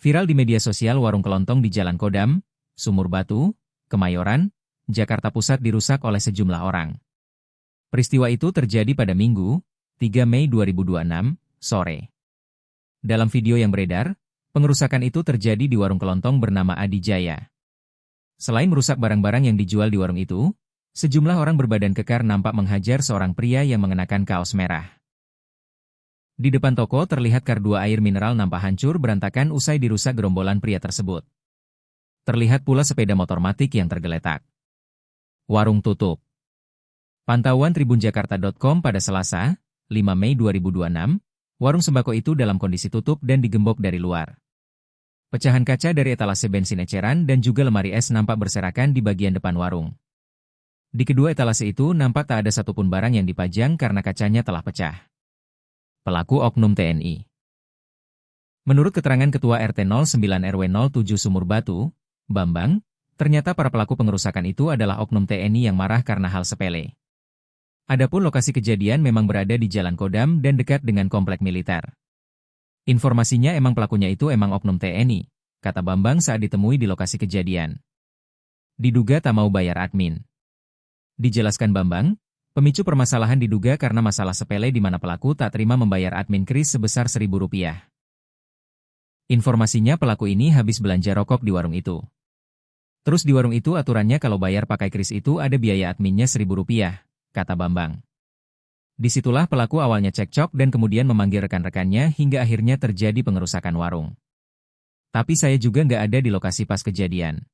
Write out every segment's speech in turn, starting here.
Viral di media sosial warung kelontong di Jalan Kodam, Sumur Batu, Kemayoran, Jakarta Pusat dirusak oleh sejumlah orang. Peristiwa itu terjadi pada Minggu, 3 Mei 2026, sore. Dalam video yang beredar, pengerusakan itu terjadi di warung kelontong bernama Adi Jaya. Selain merusak barang-barang yang dijual di warung itu, sejumlah orang berbadan kekar nampak menghajar seorang pria yang mengenakan kaos merah. Di depan toko terlihat kardus air mineral nampak hancur berantakan usai dirusak gerombolan pria tersebut. Terlihat pula sepeda motor matic yang tergeletak. Warung tutup. Pantauan tribunjakarta.com pada Selasa, 5 Mei 2026, warung sembako itu dalam kondisi tutup dan digembok dari luar. Pecahan kaca dari etalase bensin eceran dan juga lemari es nampak berserakan di bagian depan warung. Di kedua etalase itu nampak tak ada satupun barang yang dipajang karena kacanya telah pecah. Pelaku oknum TNI. Menurut keterangan Ketua RT 09 RW 07 Sumur Batu, Bambang, ternyata para pelaku pengerusakan itu adalah oknum TNI yang marah karena hal sepele. Adapun lokasi kejadian memang berada di Jalan Kodam dan dekat dengan komplek militer. Informasinya emang pelakunya itu emang oknum TNI, kata Bambang saat ditemui di lokasi kejadian. Diduga tak mau bayar admin. Dijelaskan Bambang, pemicu permasalahan diduga karena masalah sepele di mana pelaku tak terima membayar admin kris sebesar Rp1.000. Informasinya pelaku ini habis belanja rokok di warung itu. Terus di warung itu aturannya kalau bayar pakai kris itu ada biaya adminnya Rp1.000, kata Bambang. Disitulah pelaku awalnya cekcok dan kemudian memanggil rekan-rekannya hingga akhirnya terjadi pengerusakan warung. Tapi saya juga nggak ada di lokasi pas kejadian.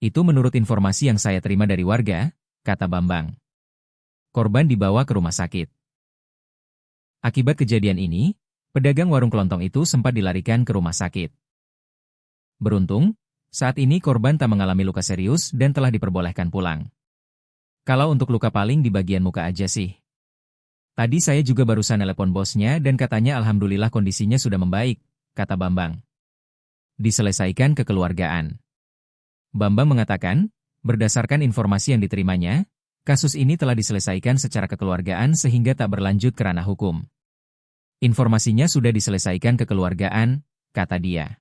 Itu menurut informasi yang saya terima dari warga, kata Bambang. Korban dibawa ke rumah sakit. Akibat kejadian ini, pedagang warung kelontong itu sempat dilarikan ke rumah sakit. Beruntung, saat ini korban tak mengalami luka serius dan telah diperbolehkan pulang. Kalau untuk luka paling di bagian muka aja sih. Tadi saya juga barusan telepon bosnya dan katanya alhamdulillah kondisinya sudah membaik, kata Bambang. Diselesaikan kekeluargaan. Bambang mengatakan, berdasarkan informasi yang diterimanya, kasus ini telah diselesaikan secara kekeluargaan sehingga tak berlanjut ke ranah hukum. Informasinya sudah diselesaikan kekeluargaan, kata dia.